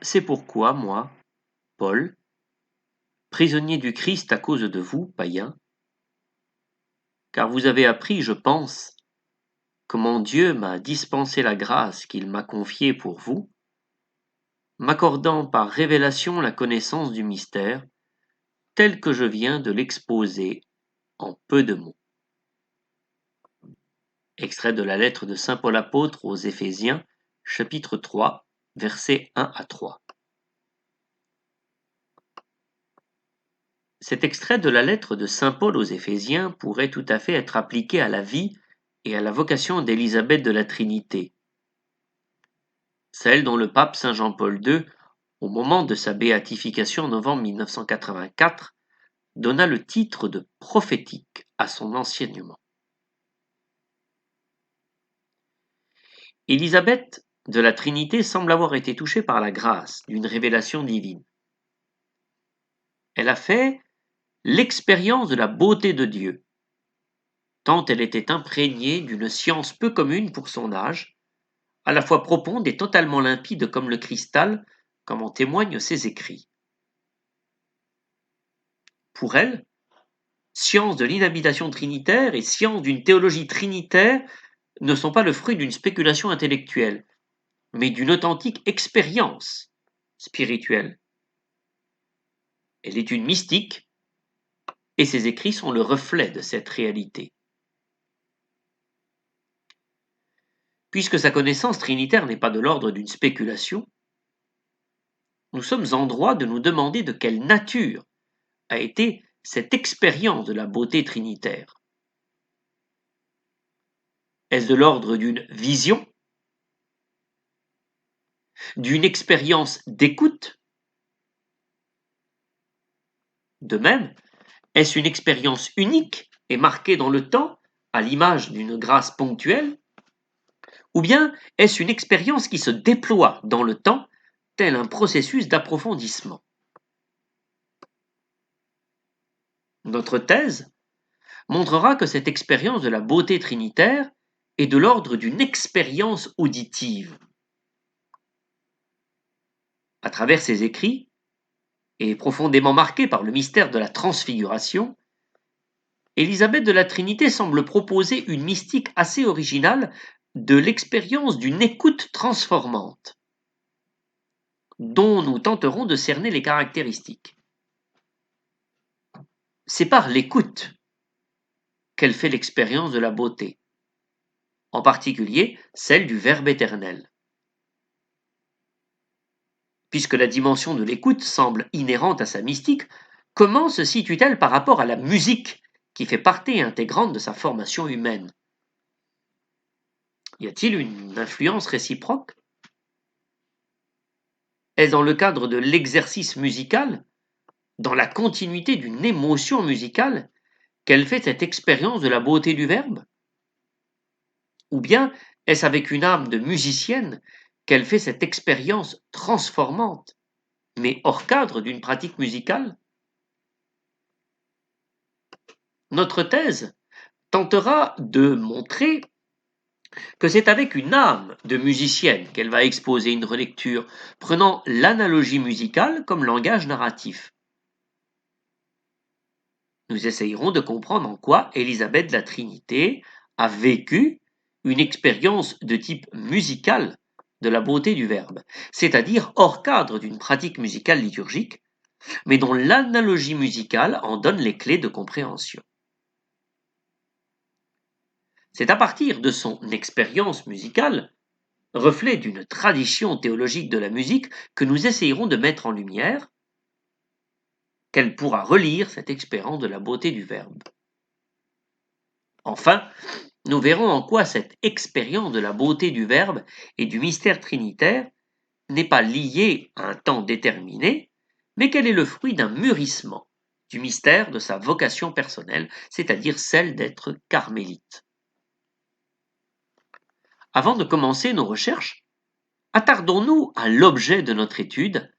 C'est pourquoi moi, Paul, prisonnier du Christ à cause de vous, païens, car vous avez appris, je pense, comment Dieu m'a dispensé la grâce qu'il m'a confiée pour vous, m'accordant par révélation la connaissance du mystère, tel que je viens de l'exposer en peu de mots. Extrait de la lettre de saint Paul apôtre aux Éphésiens, chapitre 3, versets 1 à 3. Cet extrait de la lettre de saint Paul aux Éphésiens pourrait tout à fait être appliqué à la vie et à la vocation d'Élisabeth de la Trinité, celle dont le pape Saint Jean-Paul II, au moment de sa béatification en novembre 1984, donna le titre de prophétique à son enseignement. Élisabeth de la Trinité semble avoir été touchée par la grâce d'une révélation divine. Elle a fait l'expérience de la beauté de Dieu, tant elle était imprégnée d'une science peu commune pour son âge, à la fois profonde et totalement limpide comme le cristal, comme en témoignent ses écrits. Pour elle, science de l'inhabitation trinitaire et science d'une théologie trinitaire ne sont pas le fruit d'une spéculation intellectuelle, mais d'une authentique expérience spirituelle. Elle est une mystique, et ses écrits sont le reflet de cette réalité. Puisque sa connaissance trinitaire n'est pas de l'ordre d'une spéculation, nous sommes en droit de nous demander de quelle nature a été cette expérience de la beauté trinitaire. Est-ce de l'ordre d'une vision, d'une expérience d'écoute? De même, est-ce une expérience unique et marquée dans le temps, à l'image d'une grâce ponctuelle? Ou bien est-ce une expérience qui se déploie dans le temps, tel un processus d'approfondissement? Notre thèse montrera que cette expérience de la beauté trinitaire est de l'ordre d'une expérience auditive. À travers ses écrits, et profondément marquée par le mystère de la transfiguration, Élisabeth de la Trinité semble proposer une mystique assez originale de l'expérience d'une écoute transformante, dont nous tenterons de cerner les caractéristiques. C'est par l'écoute qu'elle fait l'expérience de la beauté, en particulier celle du Verbe éternel. Puisque la dimension de l'écoute semble inhérente à sa mystique, comment se situe-t-elle par rapport à la musique qui fait partie intégrante de sa formation humaine? Y a-t-il une influence réciproque? Est-ce dans le cadre de l'exercice musical, dans la continuité d'une émotion musicale, qu'elle fait cette expérience de la beauté du verbe? Ou bien est-ce avec une âme de musicienne qu'elle fait cette expérience transformante, mais hors cadre d'une pratique musicale? Notre thèse tentera de montrer que c'est avec une âme de musicienne qu'elle va exposer une relecture, prenant l'analogie musicale comme langage narratif. Nous essayerons de comprendre en quoi Élisabeth de la Trinité a vécu une expérience de type musical de la beauté du verbe, c'est-à-dire hors cadre d'une pratique musicale liturgique, mais dont l'analogie musicale en donne les clés de compréhension. C'est à partir de son expérience musicale, reflet d'une tradition théologique de la musique, que nous essayerons de mettre en lumière, qu'elle pourra relire cette expérience de la beauté du verbe. Enfin, nous verrons en quoi cette expérience de la beauté du verbe et du mystère trinitaire n'est pas liée à un temps déterminé, mais qu'elle est le fruit d'un mûrissement du mystère de sa vocation personnelle, c'est-à-dire celle d'être carmélite. Avant de commencer nos recherches, attardons-nous à l'objet de notre étude,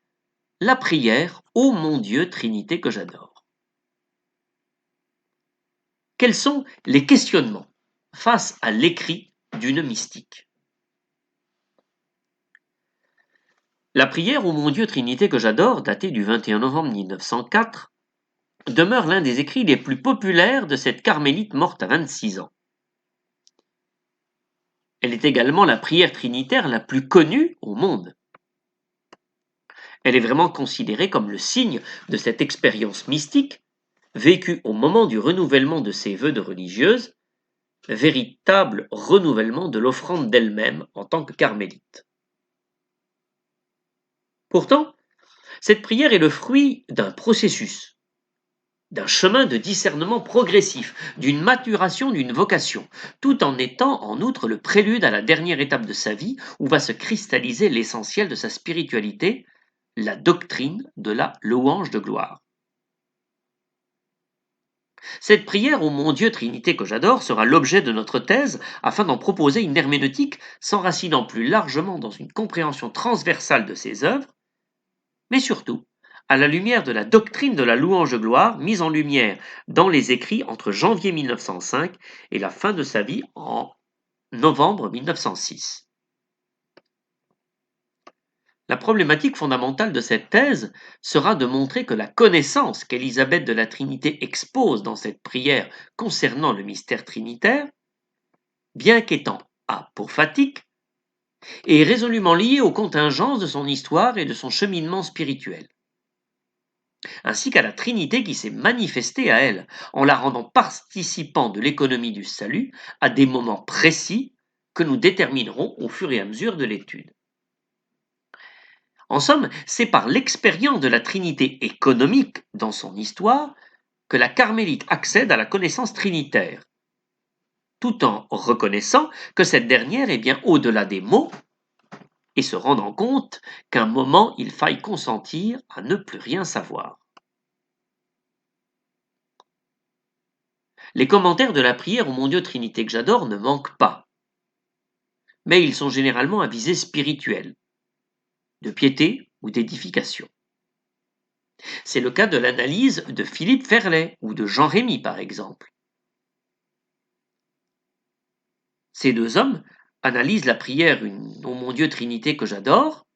la prière ô mon Dieu, Trinité que j'adore. Quels sont les questionnements face à l'écrit d'une mystique? La prière ô mon Dieu Trinité que j'adore, datée du 21 novembre 1904, demeure l'un des écrits les plus populaires de cette carmélite morte à 26 ans. Elle est également la prière trinitaire la plus connue au monde. Elle est vraiment considérée comme le signe de cette expérience mystique vécue au moment du renouvellement de ses vœux de religieuse, véritable renouvellement de l'offrande d'elle-même en tant que carmélite. Pourtant, cette prière est le fruit d'un processus, d'un chemin de discernement progressif, d'une maturation d'une vocation, tout en étant en outre le prélude à la dernière étape de sa vie où va se cristalliser l'essentiel de sa spiritualité, la doctrine de la louange de gloire. Cette prière ô mon Dieu Trinité que j'adore sera l'objet de notre thèse afin d'en proposer une herméneutique s'enracinant plus largement dans une compréhension transversale de ses œuvres, mais surtout à la lumière de la doctrine de la louange de gloire mise en lumière dans les écrits entre janvier 1905 et la fin de sa vie en novembre 1906. La problématique fondamentale de cette thèse sera de montrer que la connaissance qu'Élisabeth de la Trinité expose dans cette prière concernant le mystère trinitaire, bien qu'étant apophatique, est résolument liée aux contingences de son histoire et de son cheminement spirituel, ainsi qu'à la Trinité qui s'est manifestée à elle, en la rendant participant de l'économie du salut à des moments précis que nous déterminerons au fur et à mesure de l'étude. En somme, c'est par l'expérience de la Trinité économique dans son histoire que la carmélite accède à la connaissance trinitaire, tout en reconnaissant que cette dernière est bien au-delà des mots et se rendant compte qu'à un moment il faille consentir à ne plus rien savoir. Les commentaires de la prière ô mon Dieu Trinité que j'adore ne manquent pas, mais ils sont généralement à visée spirituelle, de piété ou d'édification. C'est le cas de l'analyse de Philippe Ferlet ou de Jean Rémy par exemple. Ces deux hommes analysent la prière ô mon Dieu Trinité que j'adore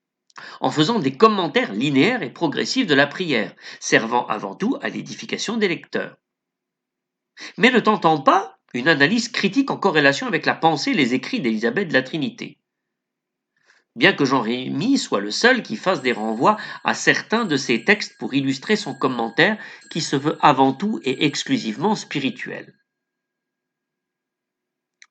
en faisant des commentaires linéaires et progressifs de la prière, servant avant tout à l'édification des lecteurs, mais ne tentant pas une analyse critique en corrélation avec la pensée et les écrits d'Élisabeth de la Trinité, bien que Jean Rémy soit le seul qui fasse des renvois à certains de ses textes pour illustrer son commentaire qui se veut avant tout et exclusivement spirituel.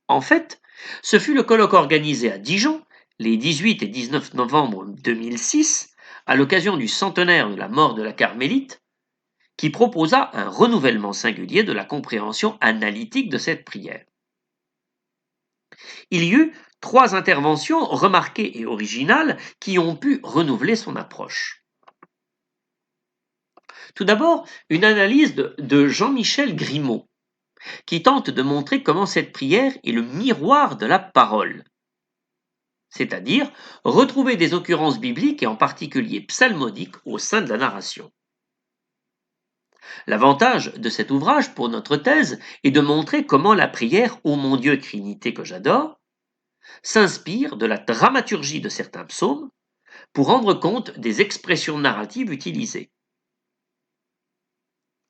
En fait, ce fut le colloque organisé à Dijon les 18 et 19 novembre 2006, à l'occasion du centenaire de la mort de la Carmélite, qui proposa un renouvellement singulier de la compréhension analytique de cette prière. Il y eut 3 interventions remarquées et originales qui ont pu renouveler son approche. Tout d'abord, une analyse de Jean-Michel Grimaud, qui tente de montrer comment cette prière est le miroir de la parole, c'est-à-dire retrouver des occurrences bibliques et en particulier psalmodiques au sein de la narration. L'avantage de cet ouvrage pour notre thèse est de montrer comment la prière ô mon Dieu Trinité que j'adore s'inspire de la dramaturgie de certains psaumes pour rendre compte des expressions narratives utilisées.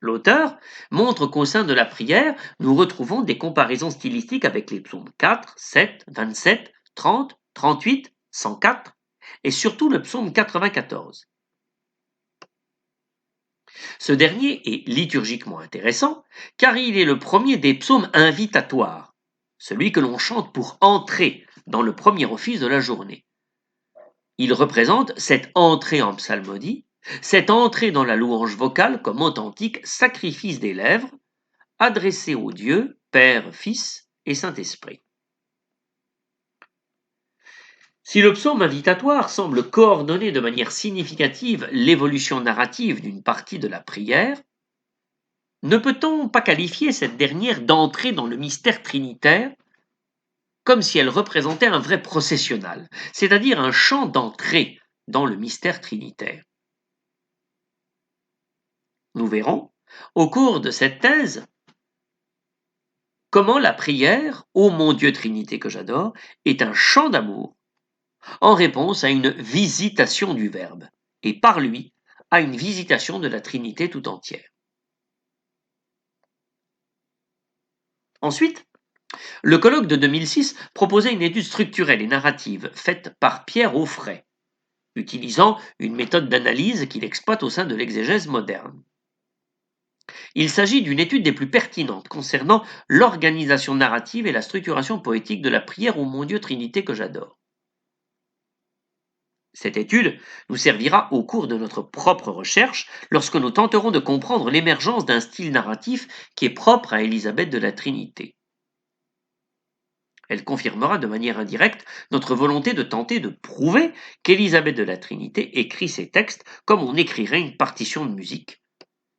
L'auteur montre qu'au sein de la prière, nous retrouvons des comparaisons stylistiques avec les psaumes 4, 7, 27, 30, 38, 104 et surtout le psaume 94. Ce dernier est liturgiquement intéressant car il est le premier des psaumes invitatoires, celui que l'on chante pour entrer dans le premier office de la journée. Il représente cette entrée en psalmodie, cette entrée dans la louange vocale comme authentique sacrifice des lèvres, adressé au Dieu, Père, Fils et Saint-Esprit. Si le psaume invitatoire semble coordonner de manière significative l'évolution narrative d'une partie de la prière, ne peut-on pas qualifier cette dernière d'entrée dans le mystère trinitaire comme si elle représentait un vrai processionnal, c'est-à-dire un chant d'entrée dans le mystère trinitaire? Nous verrons, au cours de cette thèse, comment la prière, ô mon Dieu Trinité que j'adore, est un chant d'amour, en réponse à une visitation du Verbe, et par lui à une visitation de la Trinité tout entière. Ensuite, le colloque de 2006 proposait une étude structurelle et narrative faite par Pierre Auffray, utilisant une méthode d'analyse qu'il exploite au sein de l'exégèse moderne. Il s'agit d'une étude des plus pertinentes concernant l'organisation narrative et la structuration poétique de la prière au mon Dieu Trinité que j'adore. Cette étude nous servira au cours de notre propre recherche lorsque nous tenterons de comprendre l'émergence d'un style narratif qui est propre à Élisabeth de la Trinité. Elle confirmera de manière indirecte notre volonté de tenter de prouver qu'Élisabeth de la Trinité écrit ses textes comme on écrirait une partition de musique,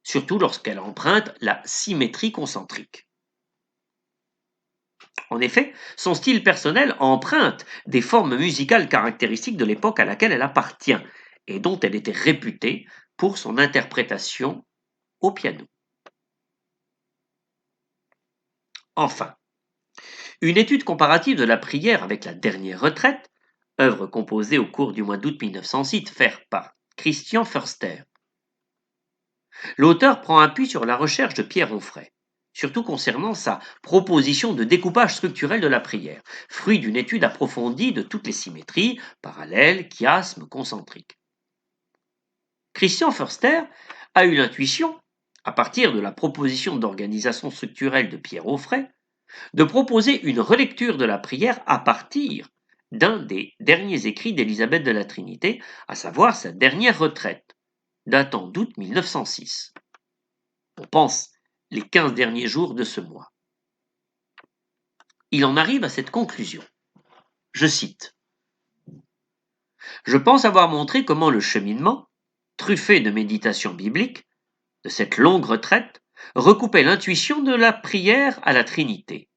surtout lorsqu'elle emprunte la symétrie concentrique. En effet, son style personnel emprunte des formes musicales caractéristiques de l'époque à laquelle elle appartient et dont elle était réputée pour son interprétation au piano. Enfin, une étude comparative de la prière avec la dernière retraite, œuvre composée au cours du mois d'août 1906, faite par Christian Förster. L'auteur prend appui sur la recherche de Pierre Onfray, surtout concernant sa proposition de découpage structurel de la prière, fruit d'une étude approfondie de toutes les symétries, parallèles, chiasmes, concentriques. Christian Förster a eu l'intuition, à partir de la proposition d'organisation structurelle de Pierre Onfray, de proposer une relecture de la prière à partir d'un des derniers écrits d'Élisabeth de la Trinité, à savoir sa dernière retraite, datant d'août 1906. On pense les 15 derniers jours de ce mois. Il en arrive à cette conclusion. Je cite. Je pense avoir montré comment le cheminement, truffé de méditations bibliques, de cette longue retraite, recoupait l'intuition de la prière à la Trinité.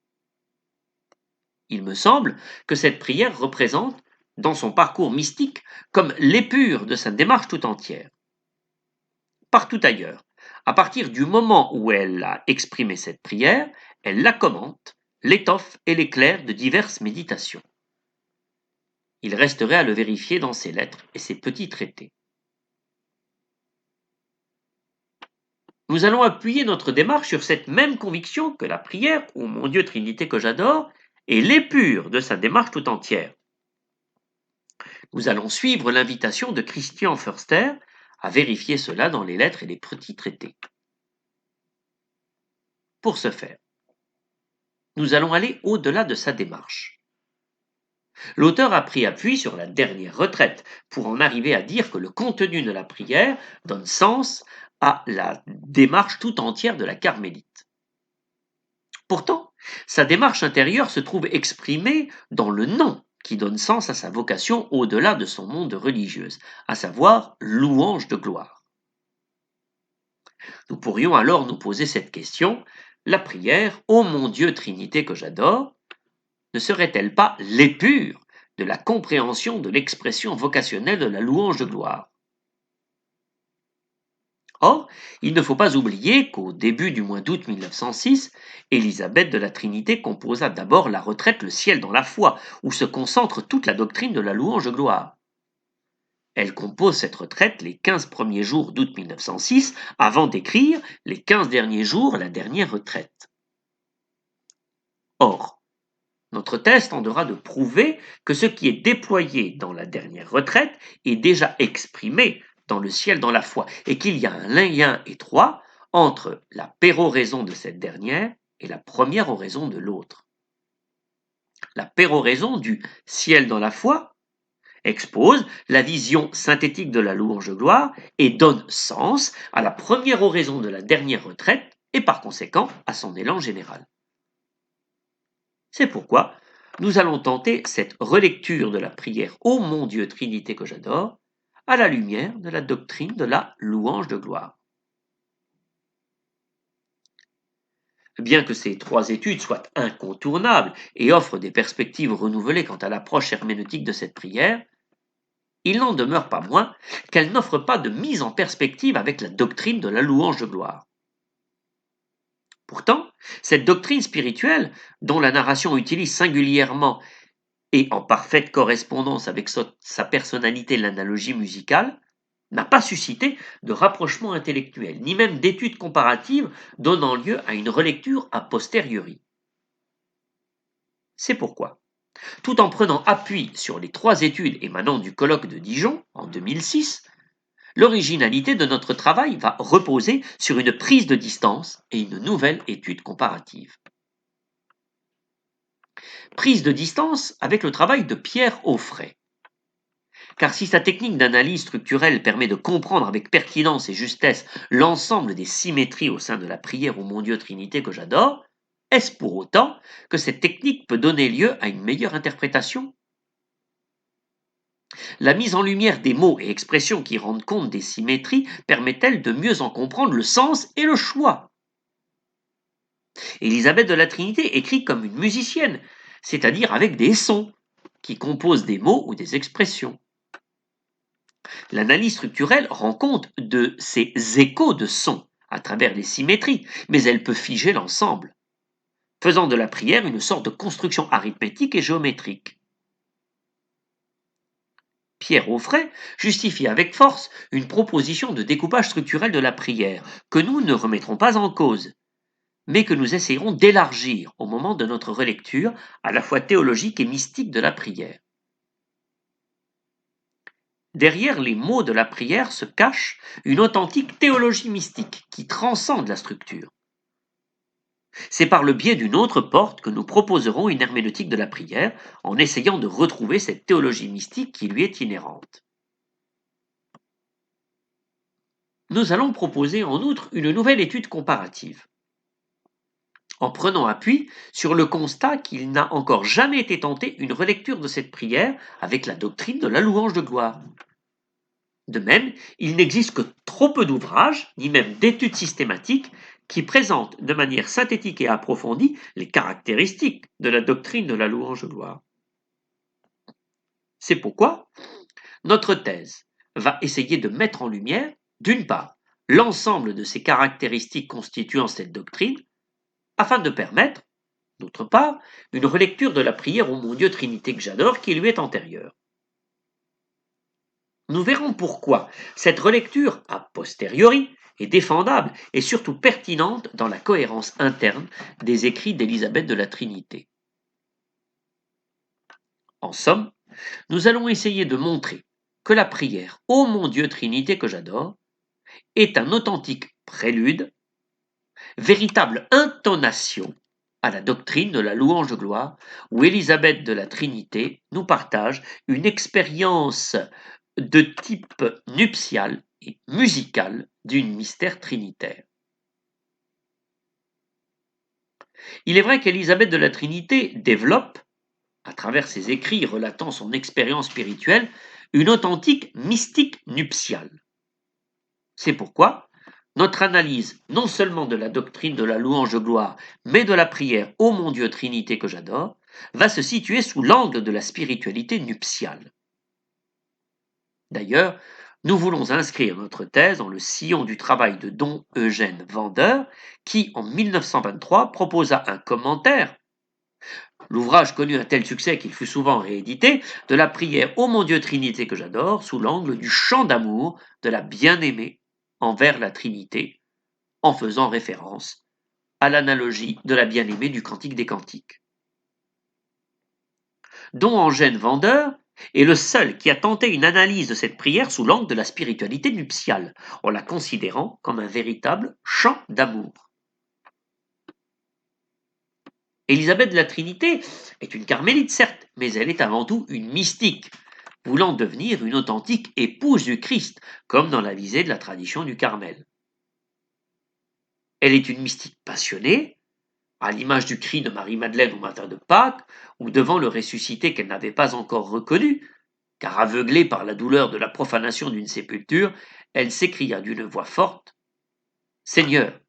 Il me semble que cette prière représente, dans son parcours mystique, comme l'épure de sa démarche tout entière. Partout ailleurs, à partir du moment où elle a exprimé cette prière, elle la commente, l'étoffe et l'éclaire de diverses méditations. Il resterait à le vérifier dans ses lettres et ses petits traités. Nous allons appuyer notre démarche sur cette même conviction que la prière, ô mon Dieu Trinité que j'adore, est l'épure de sa démarche tout entière. Nous allons suivre l'invitation de Christian Förster à vérifier cela dans les lettres et les petits traités. Pour ce faire, nous allons aller au-delà de sa démarche. L'auteur a pris appui sur la dernière retraite pour en arriver à dire que le contenu de la prière donne sens à la démarche tout entière de la carmélite. Pourtant, sa démarche intérieure se trouve exprimée dans le nom qui donne sens à sa vocation au-delà de son monde de religieuse, à savoir louange de gloire. Nous pourrions alors nous poser cette question, la prière, ô mon Dieu Trinité que j'adore, ne serait-elle pas l'épure de la compréhension de l'expression vocationnelle de la louange de gloire? Or, il ne faut pas oublier qu'au début du mois d'août 1906, Élisabeth de la Trinité composa d'abord la retraite Le ciel dans la foi, où se concentre toute la doctrine de la louange de gloire. Elle compose cette retraite les 15 premiers jours d'août 1906, avant d'écrire les 15 derniers jours la dernière retraite. Or, notre thèse tendera de prouver que ce qui est déployé dans la dernière retraite est déjà exprimé dans Le ciel dans la foi, et qu'il y a un lien étroit entre la péroraison de cette dernière et la première oraison de l'autre. La péroraison du ciel dans la foi expose la vision synthétique de la louange de gloire et donne sens à la première oraison de la dernière retraite et par conséquent à son élan général. C'est pourquoi nous allons tenter cette relecture de la prière ô mon Dieu Trinité que j'adore à la lumière de la doctrine de la louange de gloire. Bien que ces trois études soient incontournables et offrent des perspectives renouvelées quant à l'approche herméneutique de cette prière, il n'en demeure pas moins qu'elles n'offrent pas de mise en perspective avec la doctrine de la louange de gloire. Pourtant, cette doctrine spirituelle, dont la narration utilise singulièrement et en parfaite correspondance avec sa personnalité, l'analogie musicale, n'a pas suscité de rapprochement intellectuel, ni même d'études comparatives donnant lieu à une relecture a posteriori. C'est pourquoi, tout en prenant appui sur les 3 études émanant du colloque de Dijon en 2006, l'originalité de notre travail va reposer sur une prise de distance et une nouvelle étude comparative. Prise de distance avec le travail de Pierre Auffray. Car si sa technique d'analyse structurelle permet de comprendre avec pertinence et justesse l'ensemble des symétries au sein de la prière au mon Dieu Trinité que j'adore, est-ce pour autant que cette technique peut donner lieu à une meilleure interprétation? La mise en lumière des mots et expressions qui rendent compte des symétries permet-elle de mieux en comprendre le sens et le choix? Élisabeth de la Trinité écrit comme une musicienne, c'est-à-dire avec des sons, qui composent des mots ou des expressions. L'analyse structurelle rend compte de ces échos de sons à travers les symétries, mais elle peut figer l'ensemble, faisant de la prière une sorte de construction arithmétique et géométrique. Pierre Auffray justifie avec force une proposition de découpage structurel de la prière, que nous ne remettrons pas en cause, mais que nous essayerons d'élargir au moment de notre relecture, à la fois théologique et mystique de la prière. Derrière les mots de la prière se cache une authentique théologie mystique qui transcende la structure. C'est par le biais d'une autre porte que nous proposerons une herméneutique de la prière en essayant de retrouver cette théologie mystique qui lui est inhérente. Nous allons proposer en outre une nouvelle étude comparative, en prenant appui sur le constat qu'il n'a encore jamais été tenté une relecture de cette prière avec la doctrine de la louange de gloire. De même, il n'existe que trop peu d'ouvrages, ni même d'études systématiques, qui présentent de manière synthétique et approfondie les caractéristiques de la doctrine de la louange de gloire. C'est pourquoi notre thèse va essayer de mettre en lumière, d'une part, l'ensemble de ces caractéristiques constituant cette doctrine, afin de permettre, d'autre part, une relecture de la prière au mon Dieu Trinité que j'adore qui lui est antérieure. Nous verrons pourquoi cette relecture a posteriori est défendable et surtout pertinente dans la cohérence interne des écrits d'Élisabeth de la Trinité. En somme, nous allons essayer de montrer que la prière ô mon Dieu Trinité que j'adore est un authentique prélude, véritable intonation à la doctrine de la louange de gloire, où Élisabeth de la Trinité nous partage une expérience de type nuptial et musical d'une mystère trinitaire. Il est vrai qu'Élisabeth de la Trinité développe, à travers ses écrits relatant son expérience spirituelle, une authentique mystique nuptiale. C'est pourquoi notre analyse non seulement de la doctrine de la louange de gloire, mais de la prière ô mon Dieu Trinité que j'adore, va se situer sous l'angle de la spiritualité nuptiale. D'ailleurs, nous voulons inscrire notre thèse dans le sillon du travail de Don Eugène Vendeur, qui, en 1923, proposa un commentaire, l'ouvrage connut un tel succès qu'il fut souvent réédité, de la prière ô mon Dieu Trinité que j'adore, sous l'angle du chant d'amour de la bien-aimée envers la Trinité, en faisant référence à l'analogie de la bien-aimée du Cantique des Cantiques. Don Eugène Vendeur est le seul qui a tenté une analyse de cette prière sous l'angle de la spiritualité nuptiale, en la considérant comme un véritable chant d'amour. Élisabeth de la Trinité est une carmélite, certes, mais elle est avant tout une mystique, voulant devenir une authentique épouse du Christ, comme dans la visée de la tradition du Carmel. Elle est une mystique passionnée, à l'image du cri de Marie-Madeleine au matin de Pâques, ou devant le ressuscité qu'elle n'avait pas encore reconnu, car aveuglée par la douleur de la profanation d'une sépulture, elle s'écria d'une voix forte, « Seigneur,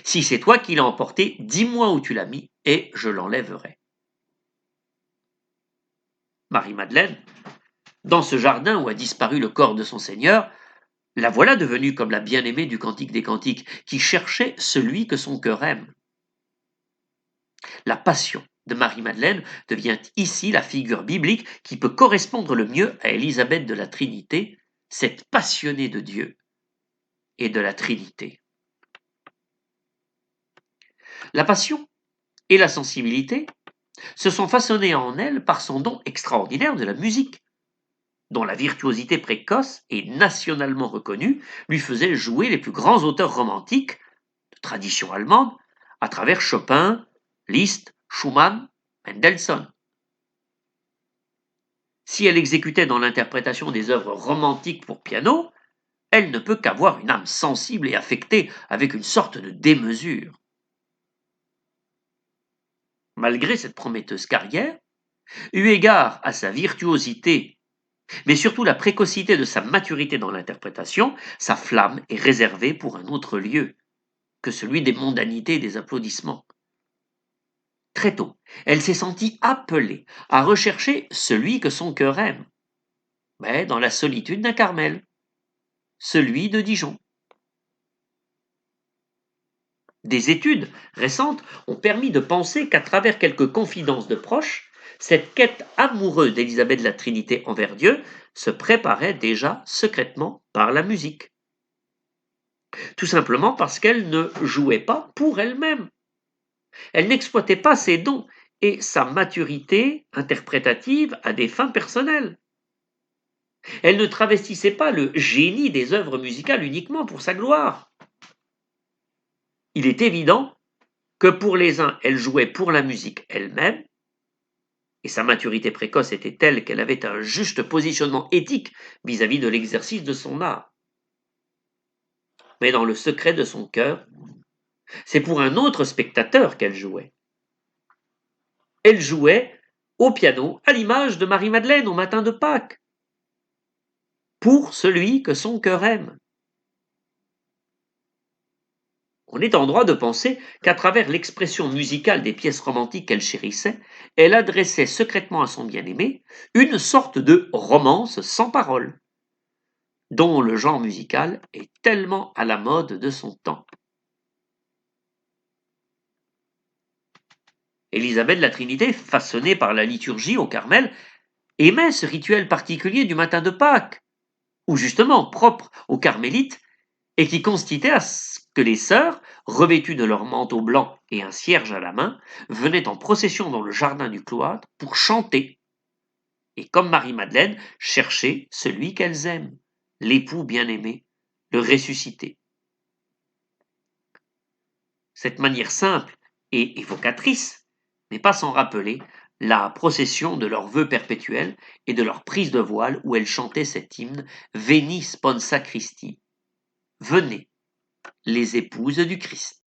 si c'est toi qui l'as emporté, dis-moi où tu l'as mis, et je l'enlèverai. » Marie-Madeleine, dans ce jardin où a disparu le corps de son Seigneur, la voilà devenue comme la bien-aimée du Cantique des Cantiques, qui cherchait celui que son cœur aime. La passion de Marie-Madeleine devient ici la figure biblique qui peut correspondre le mieux à Élisabeth de la Trinité, cette passionnée de Dieu et de la Trinité. La passion et la sensibilité se sont façonnées en elle par son don extraordinaire de la musique, dont la virtuosité précoce et nationalement reconnue lui faisait jouer les plus grands auteurs romantiques de tradition allemande à travers Chopin, Liszt, Schumann, Mendelssohn. Si elle exécutait dans l'interprétation des œuvres romantiques pour piano, elle ne peut qu'avoir une âme sensible et affectée avec une sorte de démesure. Malgré cette prometteuse carrière, eu égard à sa virtuosité, mais surtout la précocité de sa maturité dans l'interprétation, sa flamme est réservée pour un autre lieu que celui des mondanités et des applaudissements. Très tôt, elle s'est sentie appelée à rechercher celui que son cœur aime, mais dans la solitude d'un Carmel, celui de Dijon. Des études récentes ont permis de penser qu'à travers quelques confidences de proches, cette quête amoureuse d'Élisabeth de la Trinité envers Dieu se préparait déjà secrètement par la musique. Tout simplement parce qu'elle ne jouait pas pour elle-même. Elle n'exploitait pas ses dons et sa maturité interprétative à des fins personnelles. Elle ne travestissait pas le génie des œuvres musicales uniquement pour sa gloire. Il est évident que pour les uns, elle jouait pour la musique elle-même, et sa maturité précoce était telle qu'elle avait un juste positionnement éthique vis-à-vis de l'exercice de son art. Mais dans le secret de son cœur, c'est pour un autre spectateur qu'elle jouait. Elle jouait au piano à l'image de Marie-Madeleine au matin de Pâques, pour celui que son cœur aime. On est en droit de penser qu'à travers l'expression musicale des pièces romantiques qu'elle chérissait, elle adressait secrètement à son bien-aimé une sorte de romance sans parole, dont le genre musical est tellement à la mode de son temps. Élisabeth de la Trinité, façonnée par la liturgie au Carmel, aimait ce rituel particulier du matin de Pâques, ou justement propre aux carmélites, et qui consistait à ce que les sœurs, revêtues de leur manteau blanc et un cierge à la main, venaient en procession dans le jardin du cloître pour chanter, et comme Marie-Madeleine, chercher celui qu'elles aiment, l'époux bien-aimé, le ressuscité. Cette manière simple et évocatrice n'est pas sans rappeler la procession de leurs vœux perpétuels et de leur prise de voile où elles chantaient cet hymne Veni sponsa Christi. Venez, les épouses du Christ.